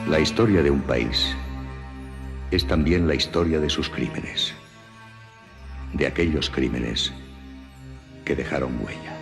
La historia de un país es también la historia de sus crímenes, de aquellos crímenes que dejaron huella.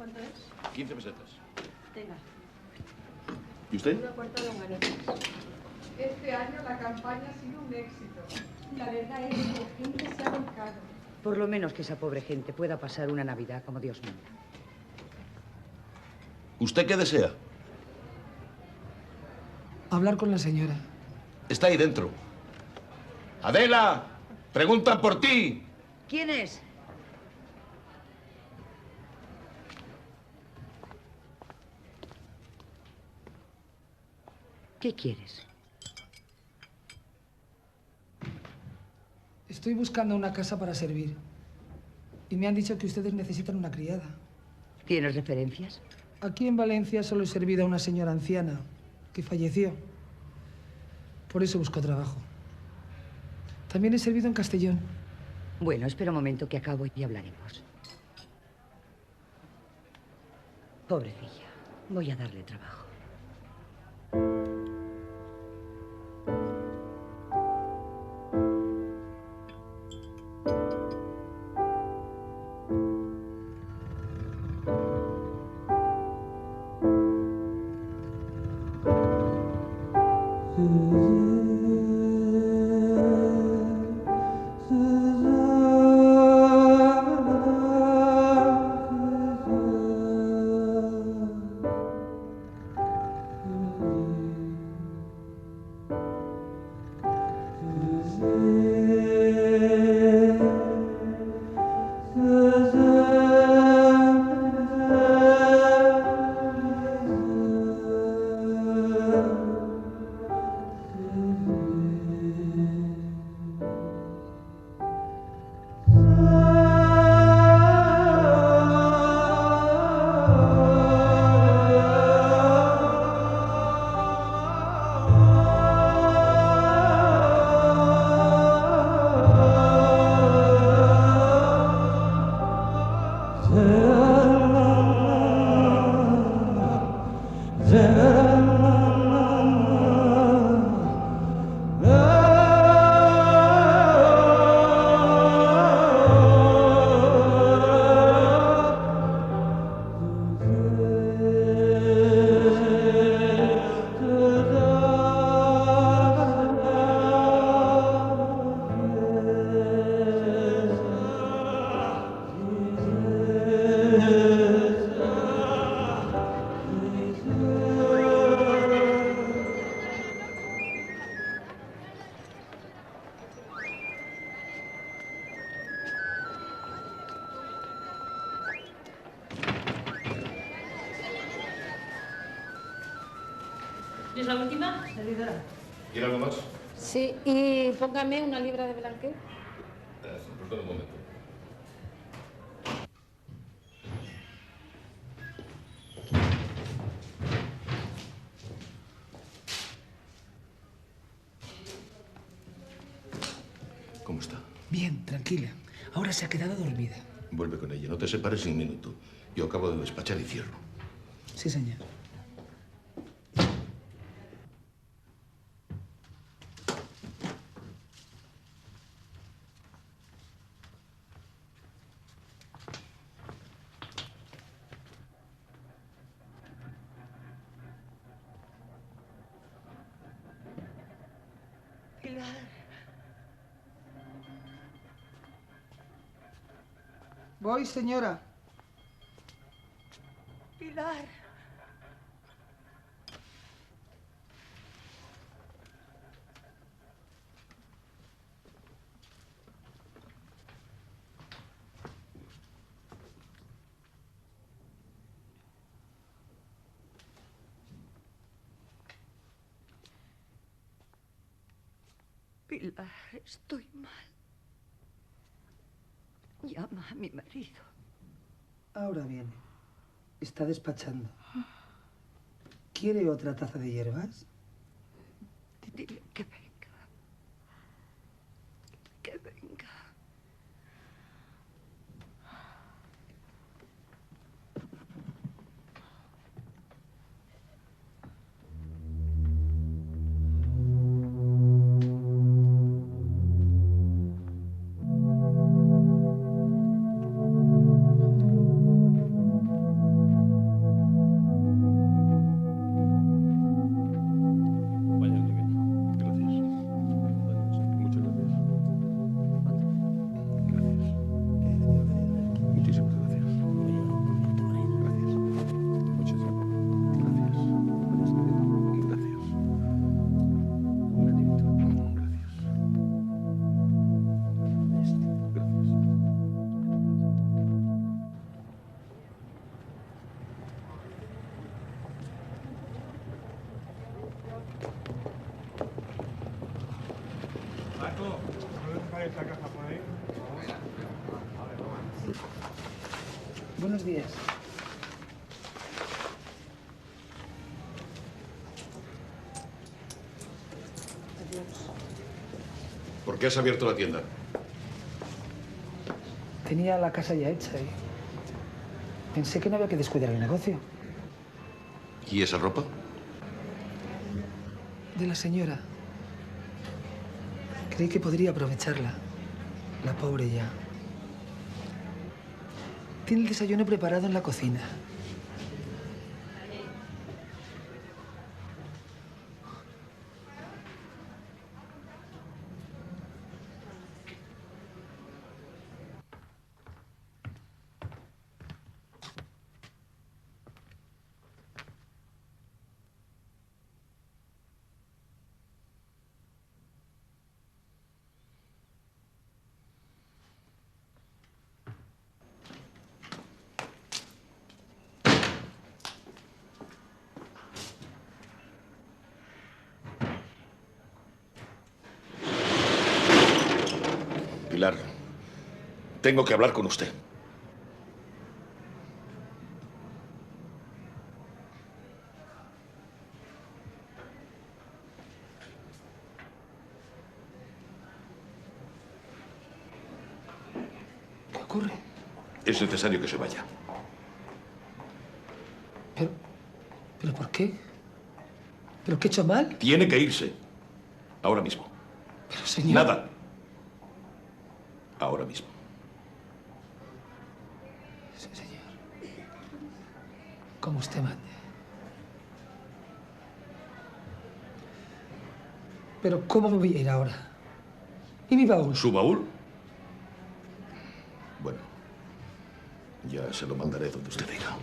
¿Cuánto es? 15 pesetas. Tenga. ¿Y usted? Una cuarta de longanizas. Este año la campaña ha sido un éxito. La verdad es que la gente se ha volcado. Por lo menos que esa pobre gente pueda pasar una Navidad como Dios manda. ¿Usted qué desea? Hablar con la señora. Está ahí dentro. ¡Adela! ¡Preguntan por ti! ¿Quién es? ¿Qué quieres? Estoy buscando una casa para servir. Y me han dicho que ustedes necesitan una criada. ¿Tienes referencias? Aquí en Valencia solo he servido a una señora anciana que falleció. Por eso busco trabajo. También he servido en Castellón. Bueno, espera un momento que acabo y hablaremos. Pobrecilla, voy a darle trabajo. ¿Es la última? Servidora. ¿Quiere algo más? Sí, y póngame una libra de blanqueo. Perdón un momento. ¿Cómo está? Bien, tranquila. Ahora se ha quedado dormida. Vuelve con ella, no te separes ni un minuto. Yo acabo de despachar y cierro. Sí, señor. Pilar. Voy, señora. Pilar. Pilar, estoy mal. Llama a mi marido. Ahora viene. Está despachando. ¿Quiere otra taza de hierbas? Dile que venga. Que venga. Vaya muy bien. Gracias. Muchas gracias. Gracias. Muchísimas gracias. Gracias. Muchas gracias. Gracias. Gracias. Marco, ¿puedes dejar esta caja por ahí? Buenos días. Adiós. ¿Por qué has abierto la tienda? Tenía la casa ya hecha y pensé que no había que descuidar el negocio. ¿Y esa ropa? De la señora. Creí que podría aprovecharla. La pobre ya. Tiene el desayuno preparado en la cocina. Pilar, tengo que hablar con usted. ¿Qué ocurre? Es necesario que se vaya. ¿Pero por qué? ¿Pero qué he hecho mal? Tiene que irse. Ahora mismo. Pero, señor... Nada. Ahora mismo. Sí, señor. Como usted mande. Pero ¿cómo me voy a ir ahora? ¿Y mi baúl? ¿Su baúl? Bueno, ya se lo mandaré donde usted diga.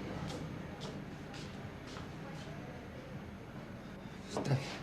Está bien.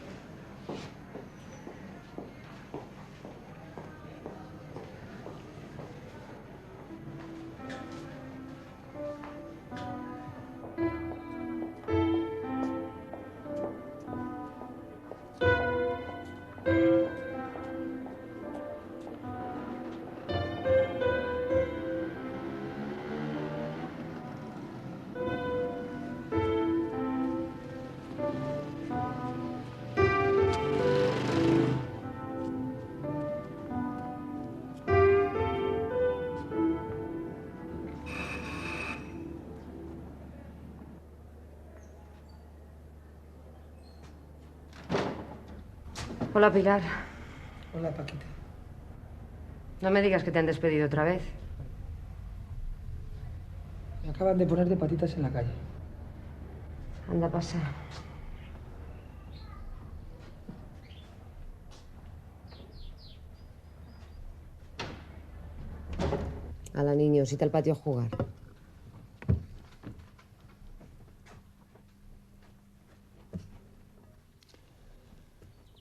Hola, Pilar. Hola, Paquita. No me digas que te han despedido otra vez. Me acaban de poner de patitas en la calle. Anda, pasa. Hala, niños, id al patio a jugar.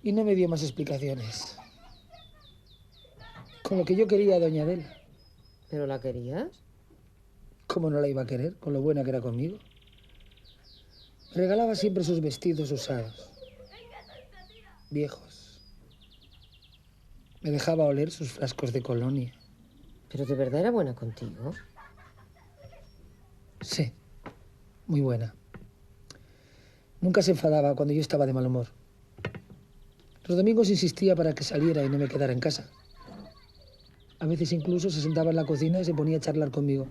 Y no me dio más explicaciones. Con lo que yo quería a doña Adela. ¿Pero la querías? ¿Cómo no la iba a querer? Con lo buena que era conmigo. Me regalaba siempre sus vestidos usados. Viejos. Me dejaba oler sus frascos de colonia. ¿Pero de verdad era buena contigo? Sí, muy buena. Nunca se enfadaba cuando yo estaba de mal humor. Los domingos insistía para que saliera y no me quedara en casa. A veces incluso se sentaba en la cocina y se ponía a charlar conmigo.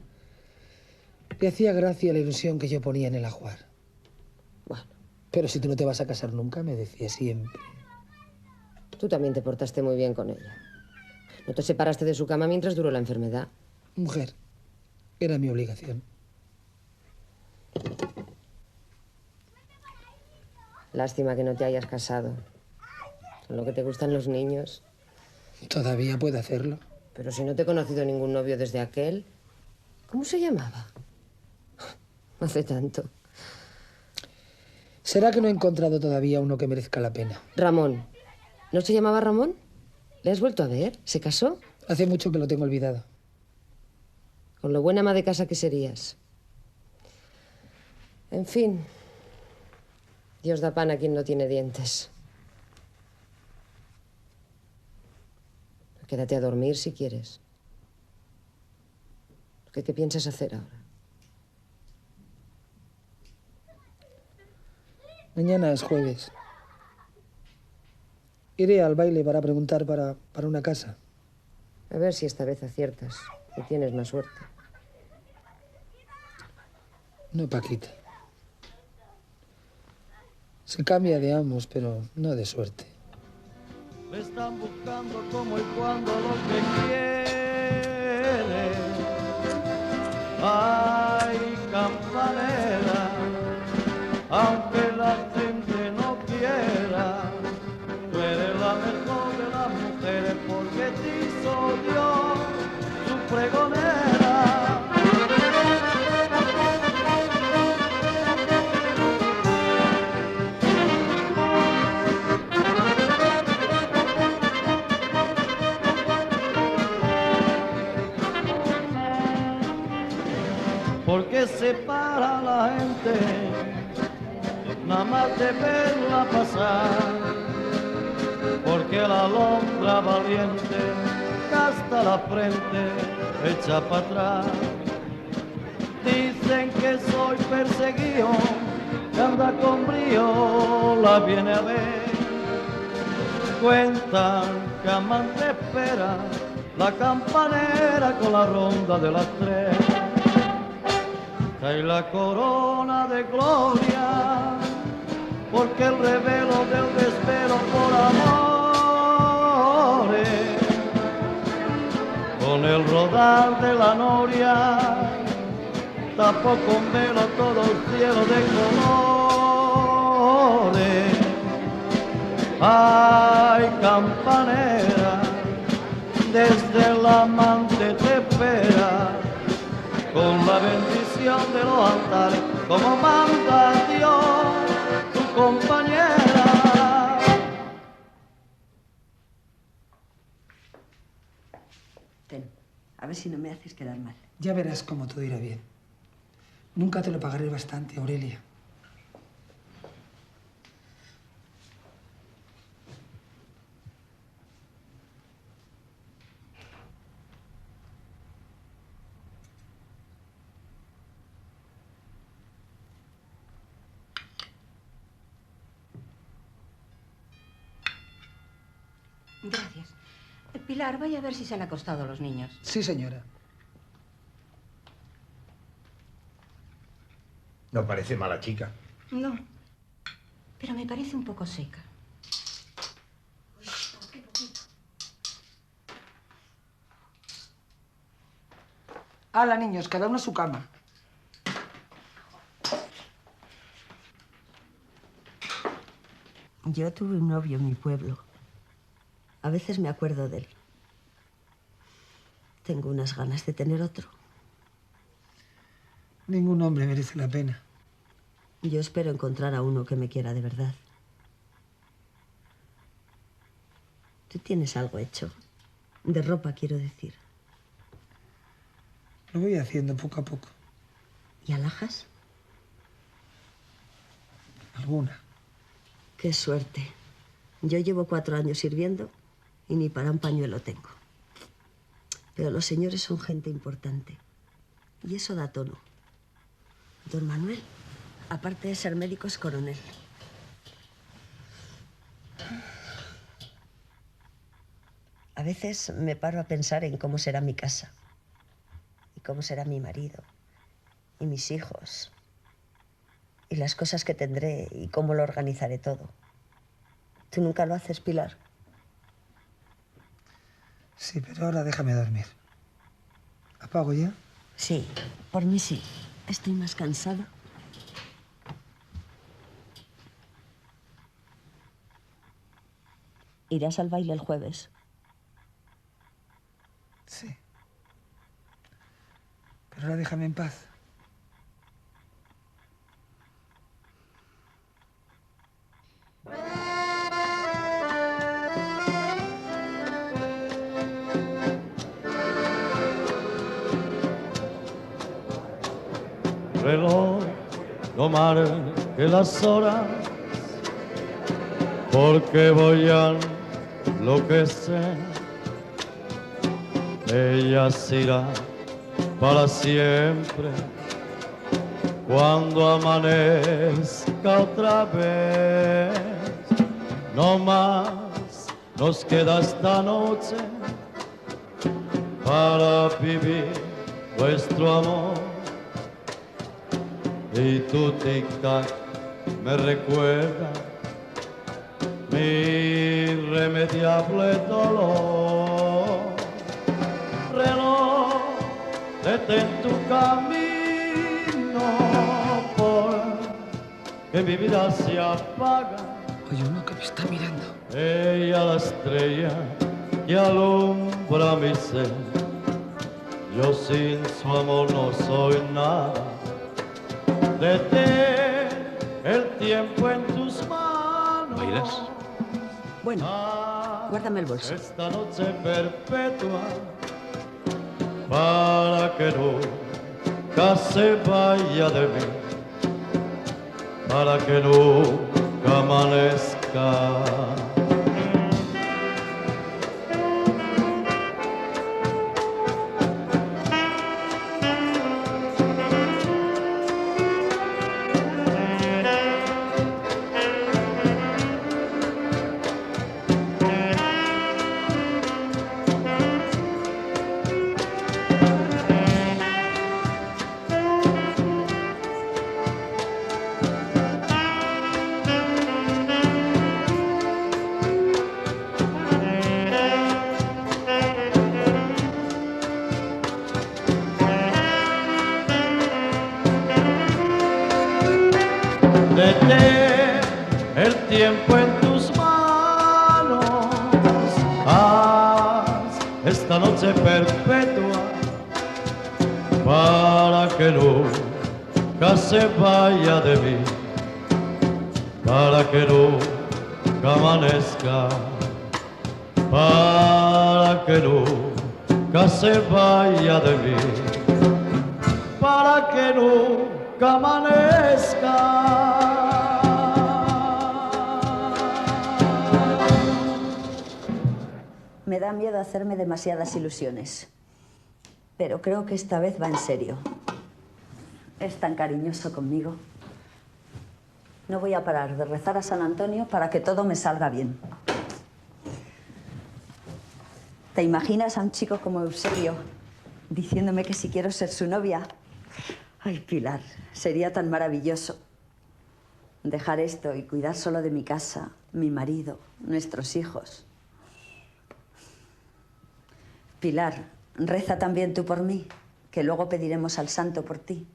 Le hacía gracia la ilusión que yo ponía en el ajuar. Bueno. Pero si tú no te vas a casar nunca, me decía siempre. Tú también te portaste muy bien con ella. No te separaste de su cama mientras duró la enfermedad. Mujer, era mi obligación. Lástima que no te hayas casado. Con lo que te gustan los niños. Todavía puede hacerlo. Pero si no te he conocido ningún novio desde aquel... ¿Cómo se llamaba? Hace tanto. ¿Será que no he encontrado todavía uno que merezca la pena? Ramón. ¿No se llamaba Ramón? ¿Le has vuelto a ver? ¿Se casó? Hace mucho que lo tengo olvidado. Con lo buena ama de casa que serías. En fin. Dios da pan a quien no tiene dientes. Quédate a dormir si quieres. ¿Qué piensas hacer ahora? Mañana es jueves. Iré al baile para preguntar para una casa. A ver si esta vez aciertas y tienes más suerte. No, Paquita. Se cambia de amos, pero no de suerte. Me están buscando como y cuando lo que quiere. Ay, campanera, aunque la gente no quiera, tú eres la mejor de las mujeres porque te hizo Dios su pregonera. Porque se para la gente nada más de verla pasar, porque la alondra valiente gasta la frente echa para atrás. Dicen que soy perseguido, que anda con brío, la viene a ver. Cuentan que amante espera la campanera con la ronda de las 3. Y la corona de gloria, porque el revelo del desvelo por amores, con el rodar de la noria, tapó con velo todo el cielo de colores. Ay, campanera, desde el amante te espera, con la bendición de los altares, como manda Dios, tu compañera. Ten, a ver si no me haces quedar mal. Ya verás cómo todo irá bien. Nunca te lo pagaré bastante, Aurelia. Gracias. Pilar, vaya a ver si se han acostado los niños. Sí, señora. No parece mala chica. No, pero me parece un poco seca. Hala, niños, cada uno a su cama. Yo tuve un novio en mi pueblo. A veces me acuerdo de él. Tengo unas ganas de tener otro. Ningún hombre merece la pena. Yo espero encontrar a uno que me quiera de verdad. Tú tienes algo hecho. De ropa, quiero decir. Lo voy haciendo poco a poco. ¿Y alhajas? Alguna. Qué suerte. Yo llevo 4 años sirviendo y ni para un pañuelo tengo. Pero los señores son gente importante. Y eso da tono. Don Manuel, aparte de ser médico, es coronel. A veces me paro a pensar en cómo será mi casa. Y cómo será mi marido. Y mis hijos. Y las cosas que tendré y cómo lo organizaré todo. ¿Tú nunca lo haces, Pilar? Sí, pero ahora déjame dormir. ¿Apago ya? Sí, por mí sí. Estoy más cansada. ¿Irás al baile el jueves? Sí. Pero ahora déjame en paz. Reloj, no marque las horas, porque voy a enloquecer. Ella se irá para siempre cuando amanezca otra vez. No más nos queda esta noche para vivir nuestro amor. Y tu tic-tac me recuerda mi irremediable dolor. Reloj, detén tu camino, porque mi vida se apaga. Oye, uno que me está mirando. Ella la estrella que alumbra mi ser. Yo sin su amor no soy nada. Detén el tiempo en tus manos. ¿Bailas? Bueno, guárdame el bolso. Esta noche perpetua, para que nunca se vaya de mí, para que nunca amanezca. Detén el tiempo en tus manos, haz esta noche perpetua, para que nunca se vaya de mí, para que nunca amanezca, para que nunca se vaya de mí, para que nunca amanezca. Me da miedo hacerme demasiadas ilusiones. Pero creo que esta vez va en serio. Es tan cariñoso conmigo. No voy a parar de rezar a San Antonio para que todo me salga bien. ¿Te imaginas a un chico como Eusebio diciéndome que si quiero ser su novia? Ay, Pilar, sería tan maravilloso. Dejar esto y cuidar solo de mi casa, mi marido, nuestros hijos. Pilar, reza también tú por mí, que luego pediremos al santo por ti.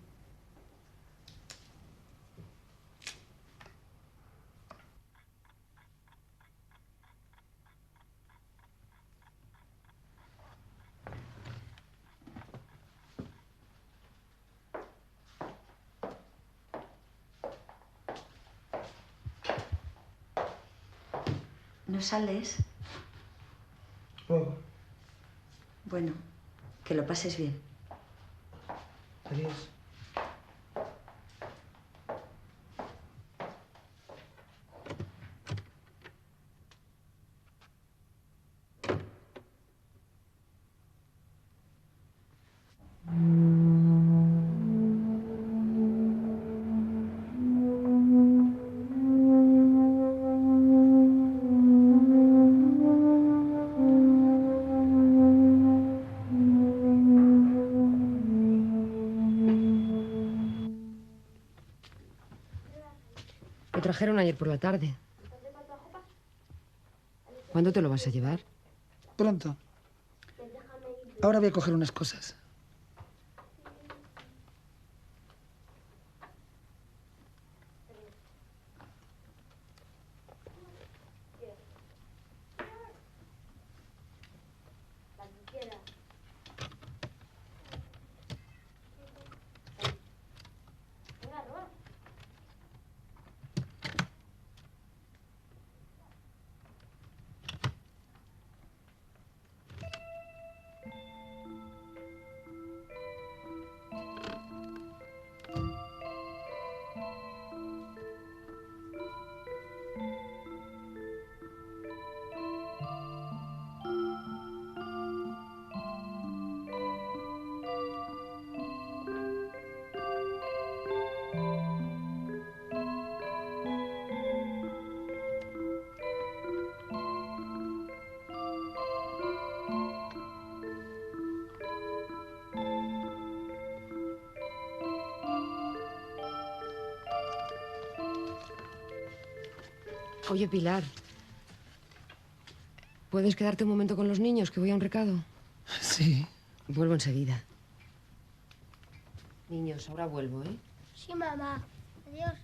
¿No sales? Luego. Bueno, que lo pases bien. Adiós. Lo trajeron ayer por la tarde. ¿Cuándo te lo vas a llevar? Pronto. Ahora voy a coger unas cosas. Oye, Pilar, ¿puedes quedarte un momento con los niños, que voy a un recado? Sí. Vuelvo enseguida. Niños, ahora vuelvo, ¿eh? Sí, mamá. Adiós.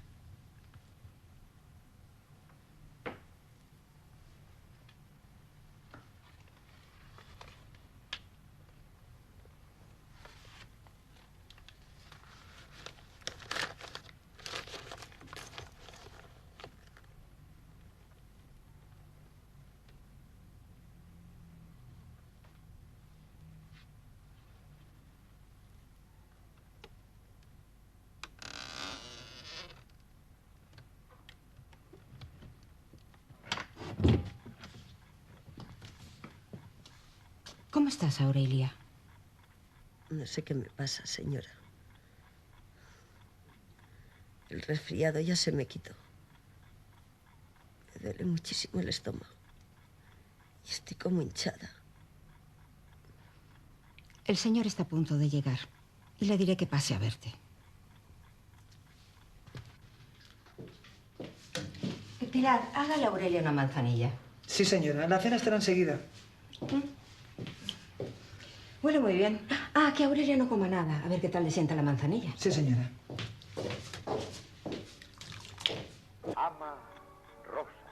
¿Cómo estás, Aurelia? No sé qué me pasa, señora. El resfriado ya se me quitó. Me duele muchísimo el estómago. Y estoy como hinchada. El señor está a punto de llegar y le diré que pase a verte. Pilar, hágale a Aurelia una manzanilla. Sí, señora. La cena estará enseguida. Huele muy bien. Ah, que Aurelia no coma nada. A ver qué tal le sienta la manzanilla. Sí, señora. Ama Rosa,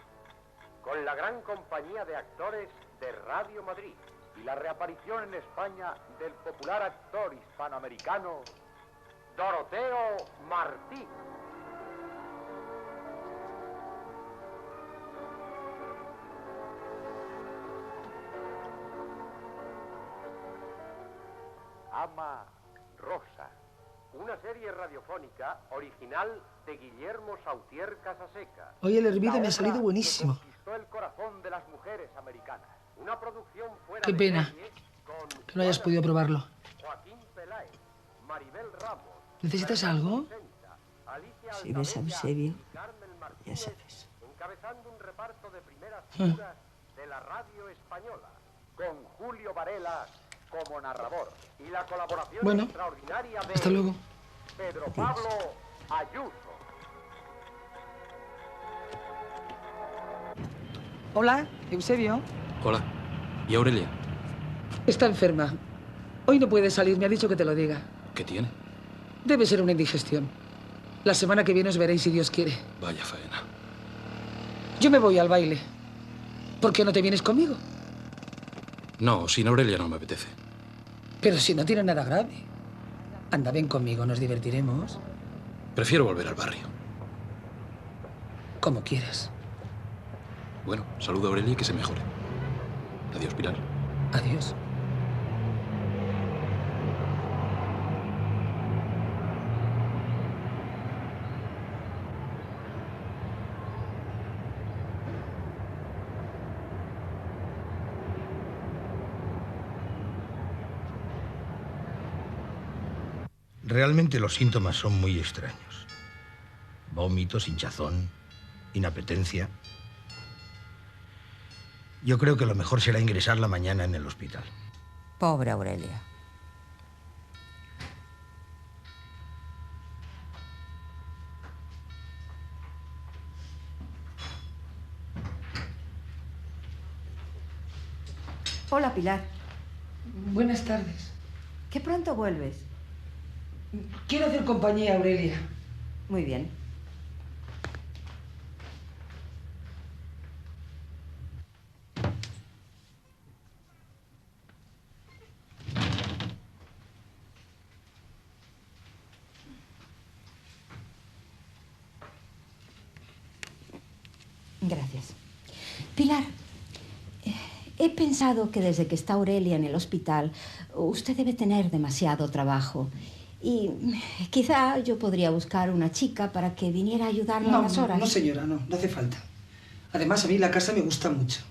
con la gran compañía de actores de Radio Madrid y la reaparición en España del popular actor hispanoamericano Doroteo Martí. Ama Rosa, una serie radiofónica original de Guillermo Sautier Casaseca. Hoy el hervido me ha salido buenísimo. Conquistó el corazón de las mujeres americanas. Una producción fuera Qué de pena serie con que no hayas podido probarlo. Joaquín Peláez, Maribel Ramos. ¿Necesitas algo? Si ves a Eusebio, ya sabes. Encabezando un reparto de primeras figuras de la radio española, con Julio Varela como narrador y la colaboración Bueno, extraordinaria de hasta luego. Pedro Pablo Ayuso. Hola, Eusebio. Hola. ¿Y Aurelia? Está enferma. Hoy no puede salir, me ha dicho que te lo diga. ¿Qué tiene? Debe ser una indigestión. La semana que viene os veréis si Dios quiere. Vaya faena. Yo me voy al baile. ¿Por qué no te vienes conmigo? No, sin Aurelia no me apetece. Pero si no tiene nada grave. Anda, ven conmigo, nos divertiremos. Prefiero volver al barrio. Como quieras. Bueno, saludo a Aurelia y que se mejore. Adiós, Pilar. Adiós. Realmente los síntomas son muy extraños. Vómitos, hinchazón, inapetencia. Yo creo que lo mejor será ingresarla mañana en el hospital. Pobre Aurelia. Hola, Pilar. Buenas tardes. ¿Qué pronto vuelves? Quiero hacer compañía a Aurelia. Muy bien. Gracias. Pilar, he pensado que desde que está Aurelia en el hospital, usted debe tener demasiado trabajo. Y quizá yo podría buscar una chica para que viniera a ayudarla a las horas. No, señora, no hace falta. Además, a mí la casa me gusta mucho.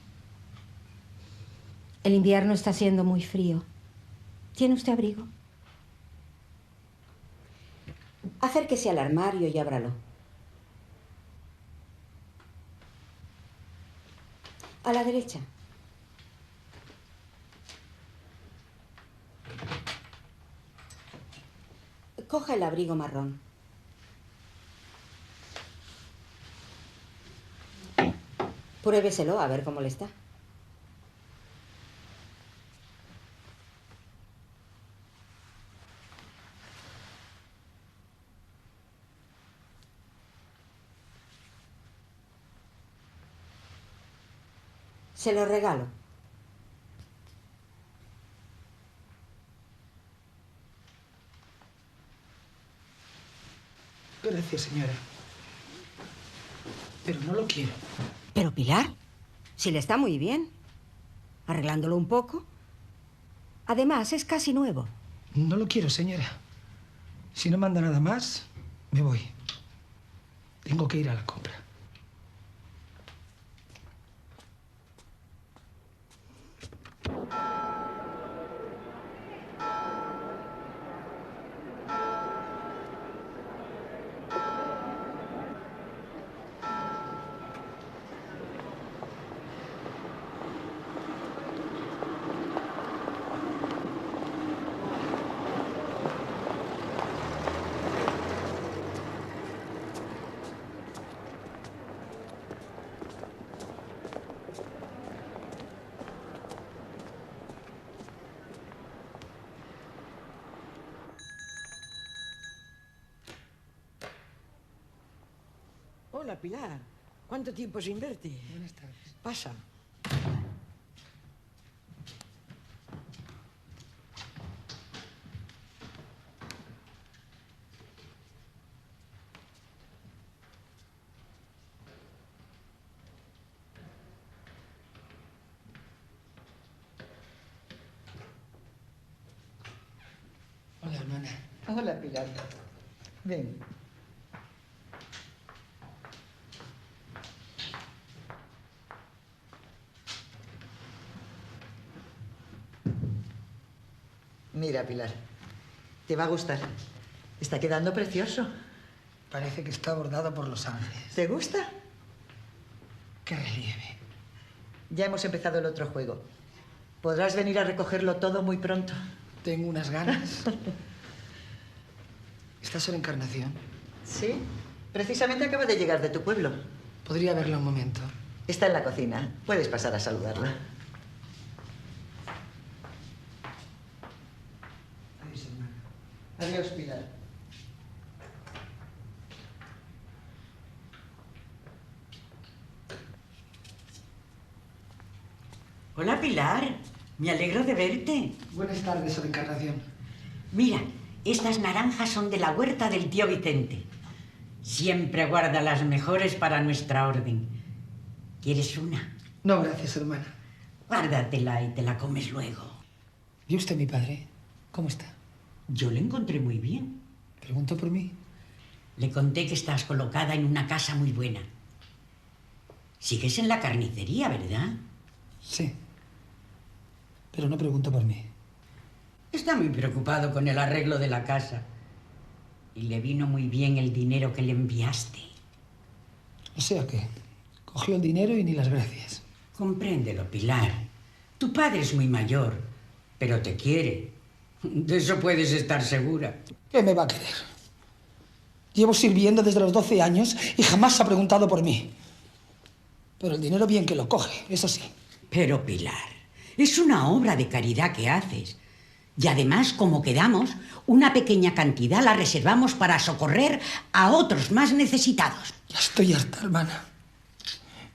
El invierno está siendo muy frío. ¿Tiene usted abrigo? Acérquese al armario y ábralo. A la derecha. Coja el abrigo marrón. Pruébeselo a ver cómo le está. Se lo regalo. Gracias, señora. Pero no lo quiero. Pero, Pilar, si le está muy bien. Arreglándolo un poco. Además, es casi nuevo. No lo quiero, señora. Si no manda nada más, me voy. Tengo que ir a la compra. Hola, Pilar. ¿Cuánto tiempo sin verte? Buenas tardes. Pasa. Hola, hermana. Hola, Pilar. Ven. Mira, Pilar, te va a gustar. Está quedando precioso. Parece que está bordado por los ángeles. ¿Te gusta? ¡Qué relieve! Ya hemos empezado el otro juego. Podrás venir a recogerlo todo muy pronto. Tengo unas ganas. ¿Estás en Encarnación? Sí. Precisamente acaba de llegar de tu pueblo. ¿Podría verla un momento? Está en la cocina. Puedes pasar a saludarla. Adiós, Pilar. Hola, Pilar. Me alegro de verte. Buenas tardes, Sor Encarnación. Mira, estas naranjas son de la huerta del tío Vicente. Siempre guarda las mejores para nuestra orden. ¿Quieres una? No, gracias, hermana. Guárdatela y te la comes luego. ¿Y usted, mi padre? ¿Cómo está? Yo le encontré muy bien. ¿Preguntó por mí? Le conté que estás colocada en una casa muy buena. Sigues en la carnicería, ¿verdad? Sí. Pero no preguntó por mí. Está muy preocupado con el arreglo de la casa. Y le vino muy bien el dinero que le enviaste. O sea que cogió el dinero y ni las gracias. Compréndelo, Pilar. Tu padre es muy mayor, pero te quiere. De eso puedes estar segura. ¿Qué me va a querer? Llevo sirviendo desde los 12 años y jamás ha preguntado por mí. Pero el dinero bien que lo coge, eso sí. Pero, Pilar, es una obra de caridad que haces. Y además, como quedamos, una pequeña cantidad la reservamos para socorrer a otros más necesitados. Ya estoy harta, hermana.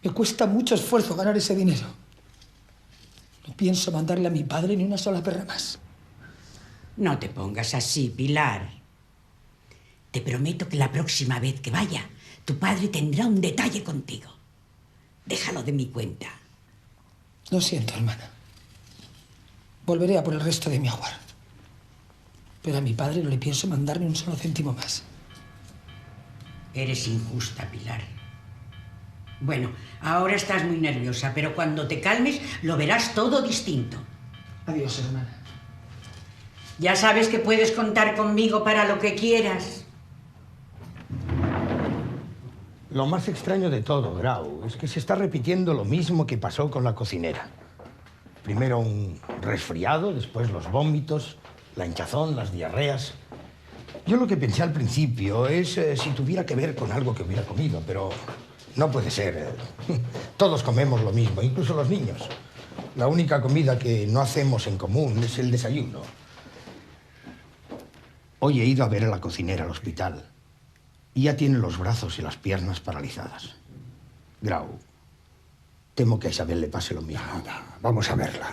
Me cuesta mucho esfuerzo ganar ese dinero. No pienso mandarle a mi padre ni una sola perra más. No te pongas así, Pilar. Te prometo que la próxima vez que vaya, tu padre tendrá un detalle contigo. Déjalo de mi cuenta. Lo siento, hermana. Volveré a por el resto de mi ajuar. Pero a mi padre no le pienso mandar ni un solo céntimo más. Eres injusta, Pilar. Bueno, ahora estás muy nerviosa, pero cuando te calmes lo verás todo distinto. Adiós, hermana. Ya sabes que puedes contar conmigo para lo que quieras. Lo más extraño de todo, Grau, es que se está repitiendo lo mismo que pasó con la cocinera. Primero un resfriado, después los vómitos, la hinchazón, las diarreas. Yo lo que pensé al principio es si tuviera que ver con algo que hubiera comido, pero no puede ser. Todos comemos lo mismo, incluso los niños. La única comida que no hacemos en común es el desayuno. Hoy he ido a ver a la cocinera al hospital y ya tiene los brazos y las piernas paralizadas. Grau, temo que a Isabel le pase lo mismo. Vamos a verla.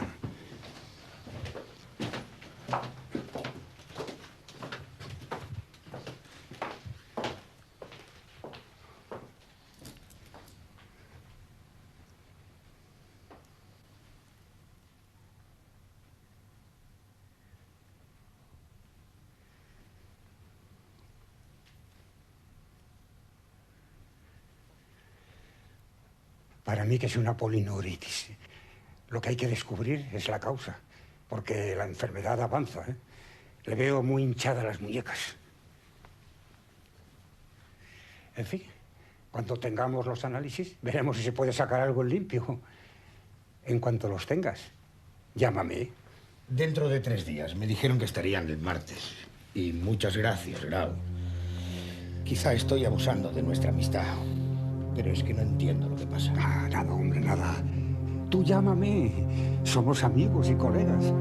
Para mí que es una polineuritis. Lo que hay que descubrir es la causa, porque la enfermedad avanza, ¿eh? Le veo muy hinchadas las muñecas. En fin, cuando tengamos los análisis, veremos si se puede sacar algo en limpio. En cuanto los tengas, llámame. Dentro de 3 días. Me dijeron que estarían el martes. Y muchas gracias, Grau. Quizá estoy abusando de nuestra amistad. Pero es que no entiendo lo que pasa. Nada, hombre, nada. Tú llámame. Somos amigos y colegas.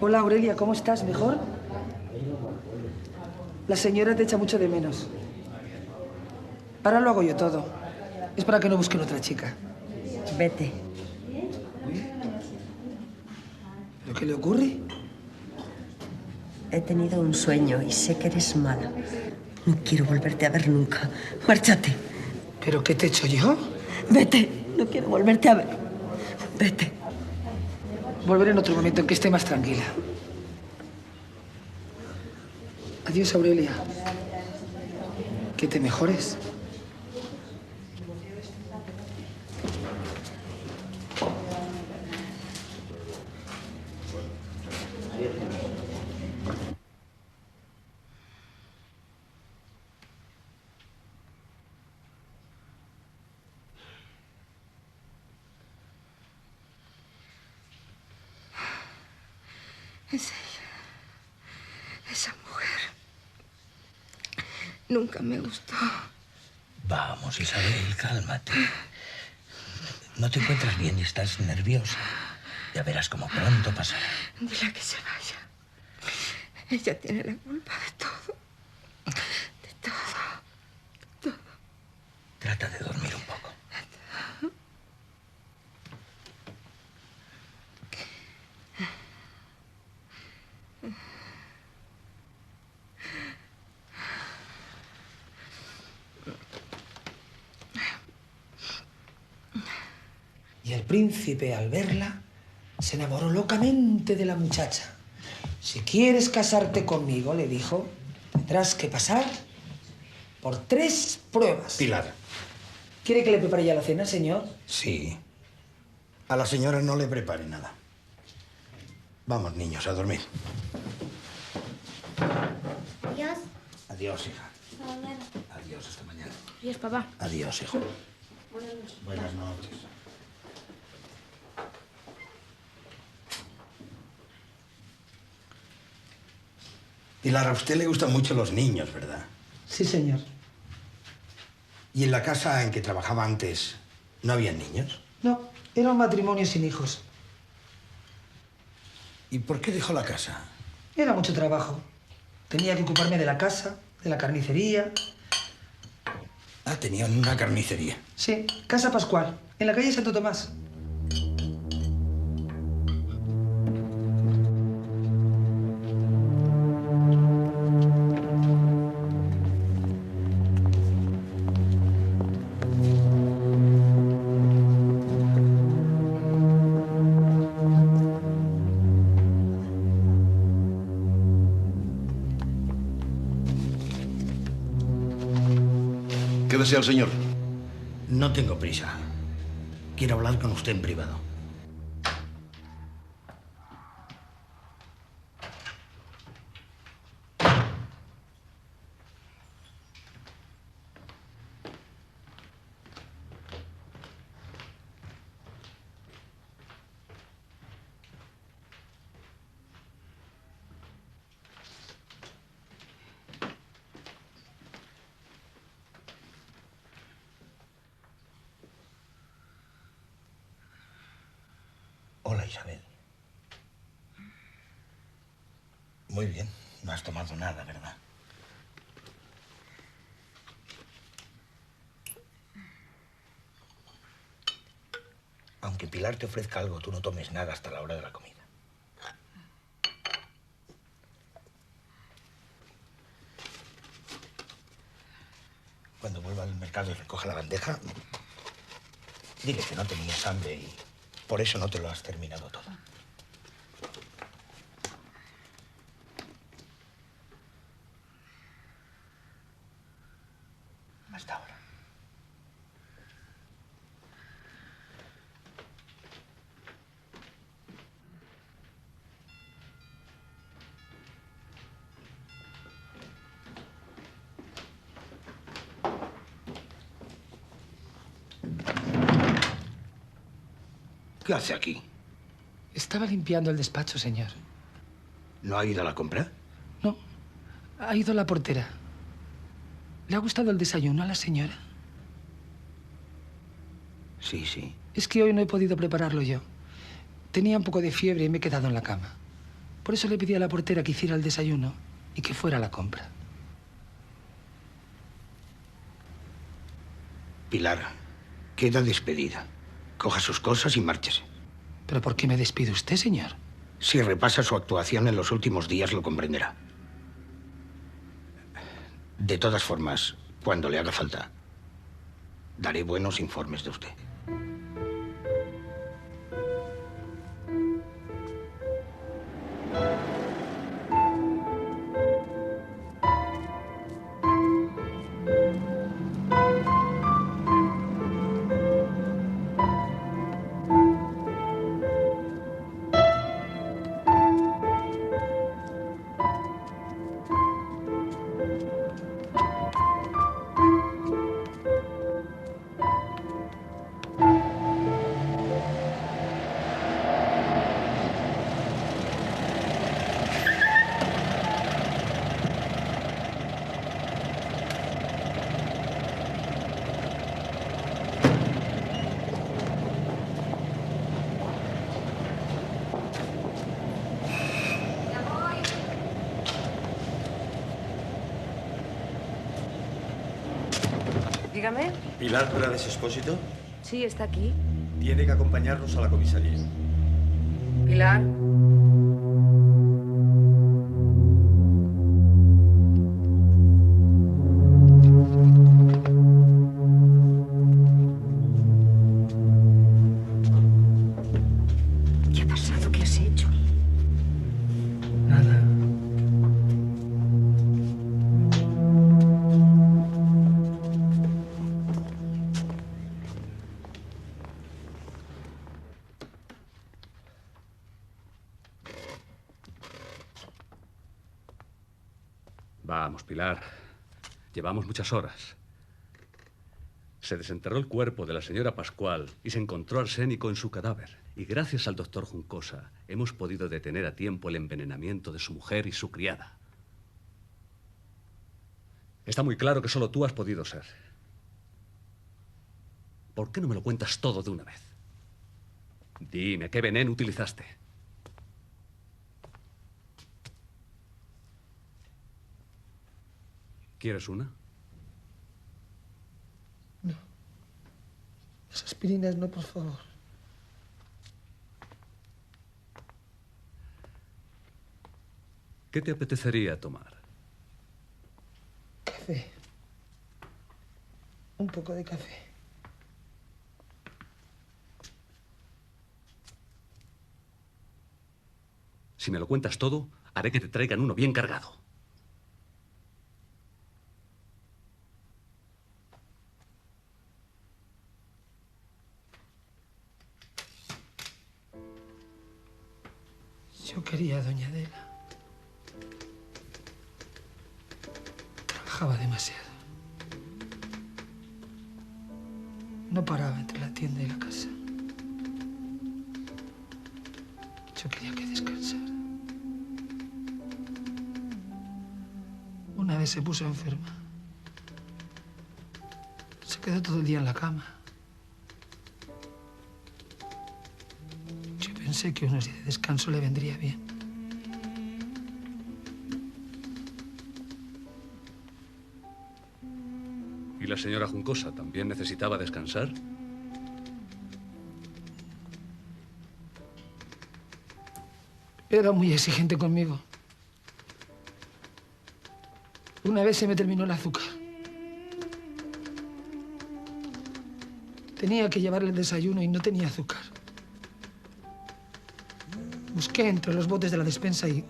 Hola, Aurelia, ¿cómo estás? ¿Mejor? La señora te echa mucho de menos. Ahora lo hago yo todo. Es para que no busquen otra chica. Vete. ¿Pero qué le ocurre? He tenido un sueño y sé que eres mala. No quiero volverte a ver nunca. Márchate. ¿Pero qué te he hecho yo? Vete. No quiero volverte a ver. Vete. Volveré en otro momento en que esté más tranquila. Adiós, Aurelia. Que te mejores. Es ella. Esa mujer. Nunca me gustó. Vamos, Isabel, cálmate. No te encuentras bien y estás nerviosa. Ya verás cómo pronto pasará. Dile que se vaya. Ella tiene la culpa de todo. De todo. De todo. Trata de dormir un poco. Y el príncipe, al verla, se enamoró locamente de la muchacha. Si quieres casarte conmigo, le dijo, tendrás que pasar por 3 pruebas. Pilar. ¿Quiere que le prepare ya la cena, señor? Sí. A la señora no le prepare nada. Vamos, niños, a dormir. Adiós. Adiós, hija. Hasta mañana. Adiós, hasta mañana. Adiós, papá. Adiós, hijo. Buenas noches. Buenas noches. Pilar, a usted le gustan mucho los niños, ¿verdad? Sí, señor. ¿Y en la casa en que trabajaba antes no había niños? No, era un matrimonio sin hijos. ¿Y por qué dejó la casa? Era mucho trabajo. Tenía que ocuparme de la casa, de la carnicería. Ah, tenían una carnicería. Sí, Casa Pascual, en la calle Santo Tomás. ¿Qué desea el señor? No tengo prisa. Quiero hablar con usted en privado. Hola, Isabel. Muy bien. No has tomado nada, ¿verdad? Aunque Pilar te ofrezca algo, tú no tomes nada hasta la hora de la comida. Cuando vuelva al mercado y recoja la bandeja, dile que no tenías hambre y por eso no te lo has terminado todo. Hasta ahora. ¿Qué hace aquí? Estaba limpiando el despacho, señor. ¿No ha ido a la compra? No, ha ido la portera. ¿Le ha gustado el desayuno a la señora? Sí, sí. Es que hoy no he podido prepararlo yo. Tenía un poco de fiebre y me he quedado en la cama. Por eso le pedí a la portera que hiciera el desayuno y que fuera a la compra. Pilar, queda despedida. Coja sus cosas y márchese. ¿Pero por qué me despide usted, señor? Si repasa su actuación en los últimos días, lo comprenderá. De todas formas, cuando le haga falta, daré buenos informes de usted. Dígame. ¿Pilar Prades Expósito? Sí, está aquí. Tiene que acompañarnos a la comisaría. Pilar. ¿Qué ha pasado? ¿Qué has hecho? Nada. Vamos, Pilar. Llevamos muchas horas. Se desenterró el cuerpo de la señora Pascual y se encontró arsénico en su cadáver. Y gracias al doctor Juncosa hemos podido detener a tiempo el envenenamiento de su mujer y su criada. Está muy claro que solo tú has podido ser. ¿Por qué no me lo cuentas todo de una vez? Dime, ¿qué veneno utilizaste? ¿Quieres una? No. Las aspirinas no, por favor. ¿Qué te apetecería tomar? Café. Un poco de café. Si me lo cuentas todo, haré que te traigan uno bien cargado. Yo quería a doña Adela. Trabajaba demasiado. No paraba entre la tienda y la casa. Yo quería que descansara. Una vez se puso enferma. Se quedó todo el día en la cama. Yo pensé que unos días de descanso le vendría bien. ¿Y la señora Juncosa también necesitaba descansar? Era muy exigente conmigo. Una vez se me terminó el azúcar. Tenía que llevarle el desayuno y no tenía azúcar. Busqué entre los botes de la despensa y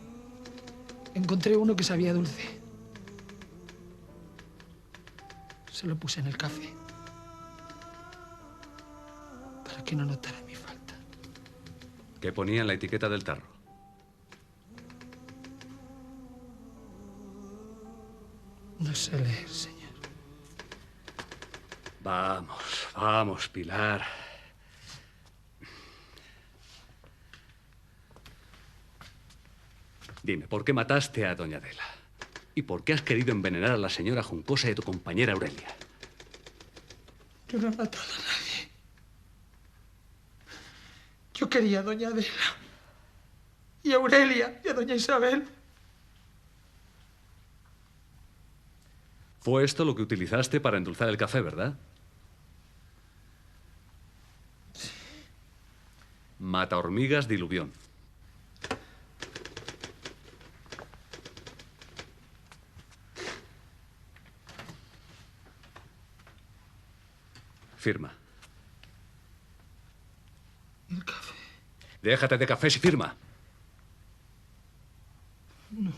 encontré uno que sabía dulce. Se lo puse en el café para que no notara mi falta. ¿Qué ponía en la etiqueta del tarro? No sé leer, señor. Vamos, vamos, Pilar. Dime, ¿por qué mataste a doña Adela? ¿Y por qué has querido envenenar a la señora Juncosa y a tu compañera Aurelia? Yo no he matado a nadie. Yo quería a doña Adela. Y a Aurelia y a doña Isabel. Fue esto lo que utilizaste para endulzar el café, ¿verdad? Sí. Mata hormigas diluvión. Firma. El café. Déjate de cafés y firma. No.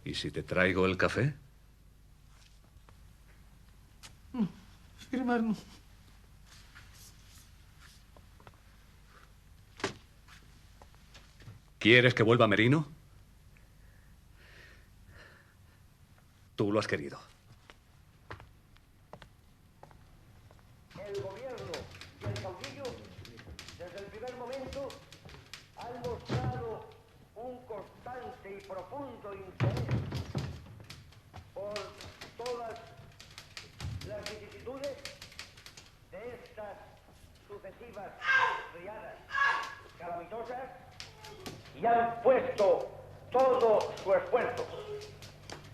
¿Y si te traigo el café? No. Firmar no. ¿Quieres que vuelva Merino? Tú lo has querido. El gobierno y el caudillo, desde el primer momento, han mostrado un constante y profundo interés por todas las vicisitudes de estas sucesivas riadas calamitosas y han puesto todo su esfuerzo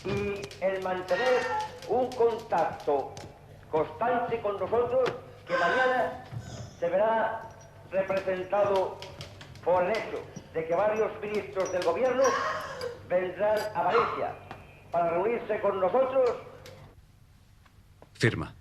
y el mantener un contacto constante con nosotros que mañana se verá representado por el hecho de que varios ministros del gobierno vendrán a Valencia para reunirse con nosotros. Firma.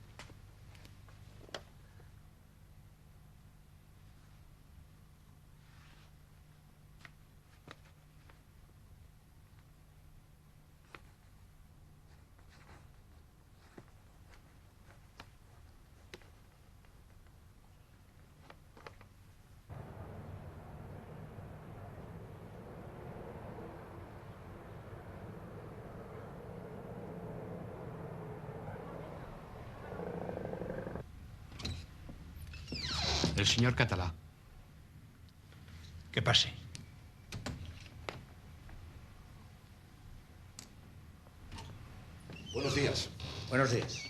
El señor Catalá. Que pase. Buenos días. Buenos días.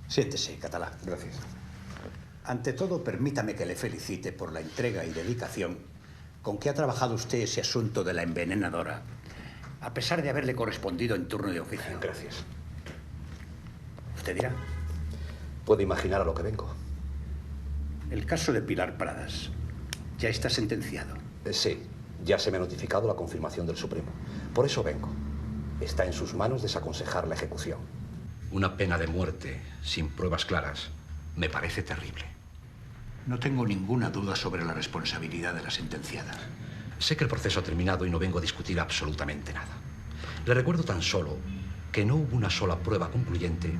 Siéntese, Catalá. Gracias. Ante todo, permítame que le felicite por la entrega y dedicación con que ha trabajado usted ese asunto de la envenenadora, a pesar de haberle correspondido en turno de oficio. Gracias. ¿Usted dirá? Puede imaginar a lo que vengo. El caso de Pilar Pradas ya está sentenciado. Sí, ya se me ha notificado la confirmación del Supremo. Por eso vengo. Está en sus manos desaconsejar la ejecución. Una pena de muerte, sin pruebas claras, me parece terrible. No tengo ninguna duda sobre la responsabilidad de la sentenciada. Sé que el proceso ha terminado y no vengo a discutir absolutamente nada. Le recuerdo tan solo que no hubo una sola prueba concluyente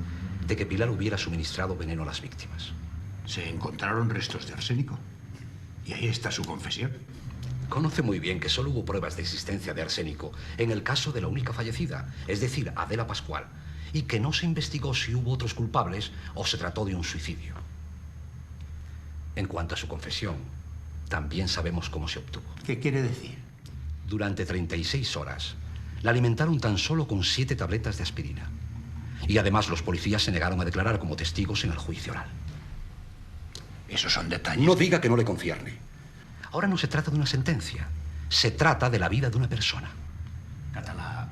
de que Pilar hubiera suministrado veneno a las víctimas. Se encontraron restos de arsénico. Y ahí está su confesión. Conoce muy bien que solo hubo pruebas de existencia de arsénico en el caso de la única fallecida, es decir, Adela Pascual, y que no se investigó si hubo otros culpables o se trató de un suicidio. En cuanto a su confesión, también sabemos cómo se obtuvo. ¿Qué quiere decir? Durante 36 horas, la alimentaron tan solo con 7 tabletas de aspirina. Y además los policías se negaron a declarar como testigos en el juicio oral. Esos son detalles. No diga que no le concierne. Ahora no se trata de una sentencia. Se trata de la vida de una persona. Catalá,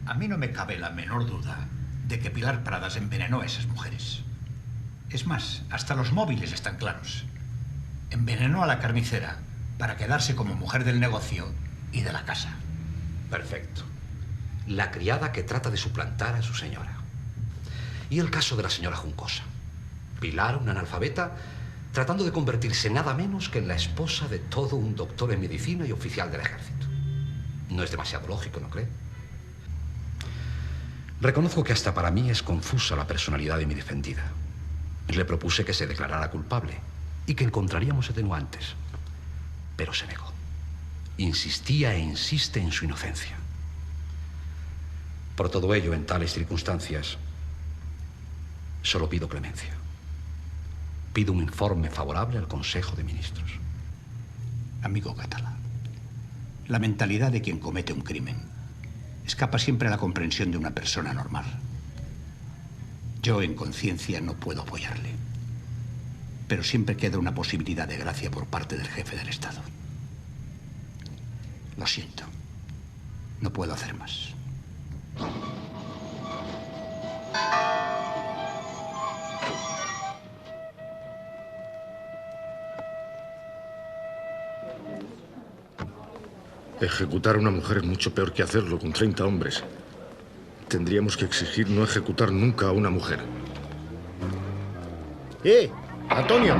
a mí no me cabe la menor duda de que Pilar Pradas envenenó a esas mujeres. Es más, hasta los móviles están claros. Envenenó a la carnicera para quedarse como mujer del negocio y de la casa. Perfecto. La criada que trata de suplantar a su señora. Y el caso de la señora Juncosa. Pilar, una analfabeta, tratando de convertirse nada menos que en la esposa de todo un doctor en medicina y oficial del ejército. No es demasiado lógico, ¿no cree? Reconozco que hasta para mí es confusa la personalidad de mi defendida. Le propuse que se declarara culpable y que encontraríamos atenuantes. Pero se negó. Insistía e insiste en su inocencia. Por todo ello, en tales circunstancias, solo pido clemencia. Pido un informe favorable al Consejo de Ministros. Amigo Catalá, la mentalidad de quien comete un crimen escapa siempre a la comprensión de una persona normal. Yo, en conciencia, no puedo apoyarle. Pero siempre queda una posibilidad de gracia por parte del jefe del Estado. Lo siento. No puedo hacer más. Ejecutar a una mujer es mucho peor que hacerlo con 30 hombres. Tendríamos que exigir no ejecutar nunca a una mujer. ¡Antonio!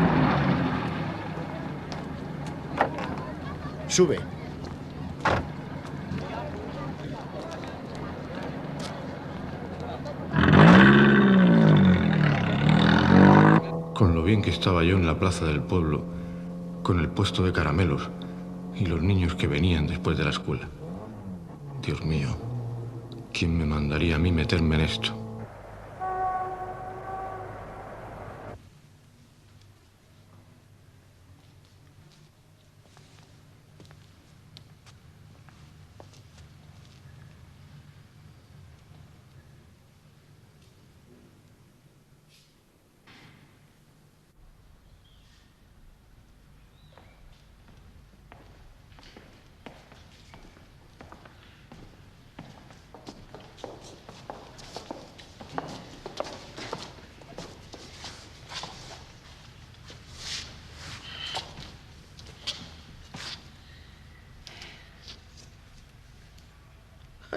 Sube. Con lo bien que estaba yo en la plaza del pueblo, con el puesto de caramelos y los niños que venían después de la escuela. Dios mío, ¿quién me mandaría a mí meterme en esto?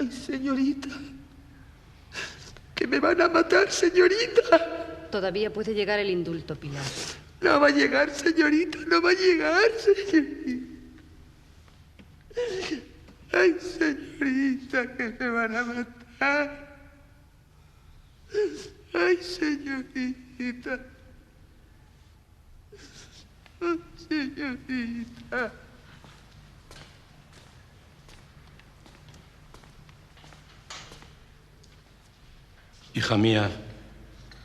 Ay, señorita. Que me van a matar, señorita. Todavía puede llegar el indulto, Pilar. No va a llegar, señorita. No va a llegar, señorita. Ay, señorita, que me van a matar. Ay, señorita. Ay, señorita. Hija mía,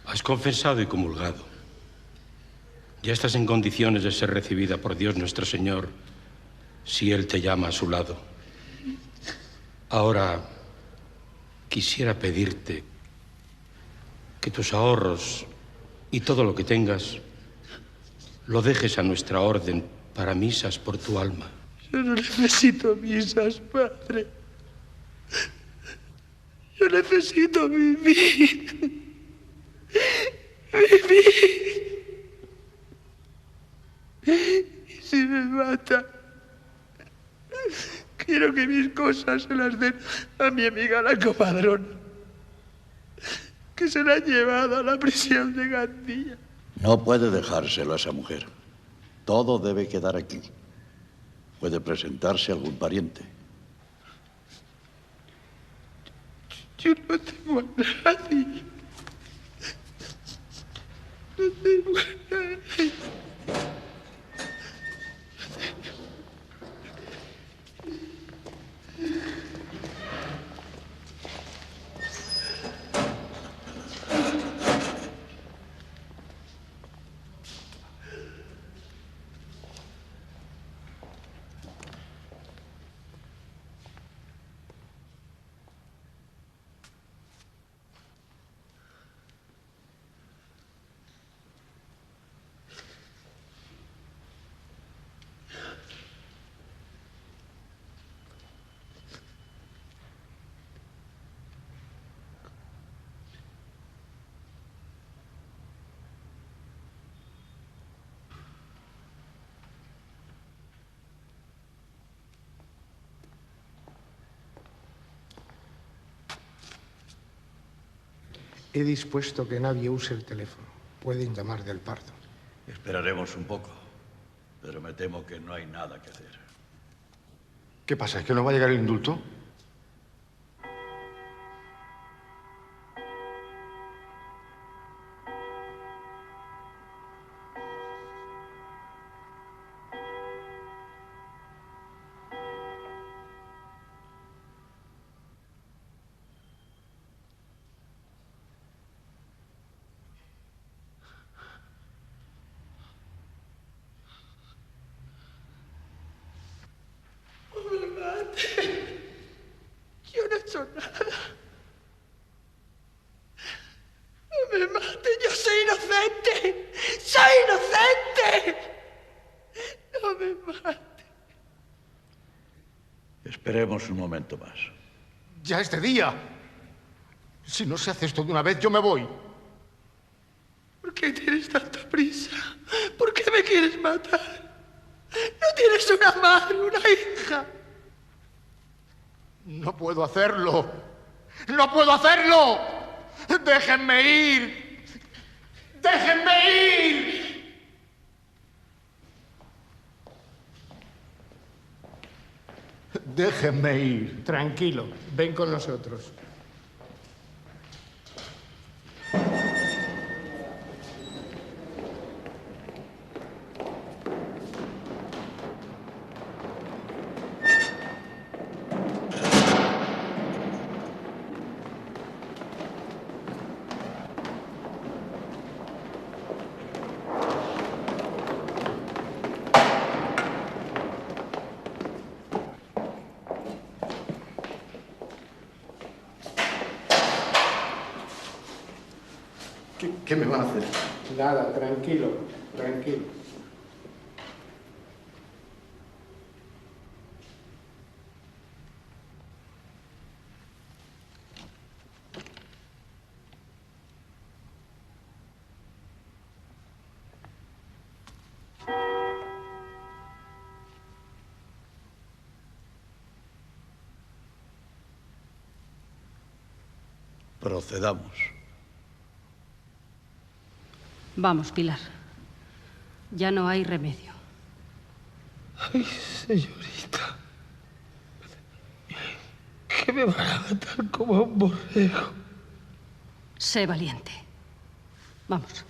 has confesado y comulgado. Ya estás en condiciones de ser recibida por Dios nuestro Señor si Él te llama a su lado. Ahora, quisiera pedirte que tus ahorros y todo lo que tengas lo dejes a nuestra orden para misas por tu alma. Yo no necesito misas, padre. Yo necesito vivir. Vivir. Y si me mata, quiero que mis cosas se las den a mi amiga la comadrona, que se la ha llevado a la prisión de Gandía. No puede dejárselo a esa mujer. Todo debe quedar aquí. Puede presentarse algún pariente. Yo no tengo a nadie. No tengo a nadie. He dispuesto que nadie use el teléfono. Pueden llamar del Pardo. Esperaremos un poco, pero me temo que no hay nada que hacer. ¿Qué pasa? ¿Es que no va a llegar el indulto? Yo no he hecho nada. No me mate, yo soy inocente. ¡Soy inocente! No me mate. Esperemos un momento más. ¡Ya es de día! Si no se hace esto de una vez, yo me voy. ¿Por qué tienes tanta prisa? ¿Por qué me quieres matar? ¿No tienes una madre, una hija? No puedo hacerlo. ¡No puedo hacerlo! ¡Déjenme ir! ¡Déjenme ir! Déjenme ir. Tranquilo, ven con nosotros. ¿Qué me van a hacer? Nada, tranquilo, tranquilo. Procedamos. Vamos, Pilar. Ya no hay remedio. Ay, señorita. Que me van a matar como a un borrego. Sé valiente. Vamos.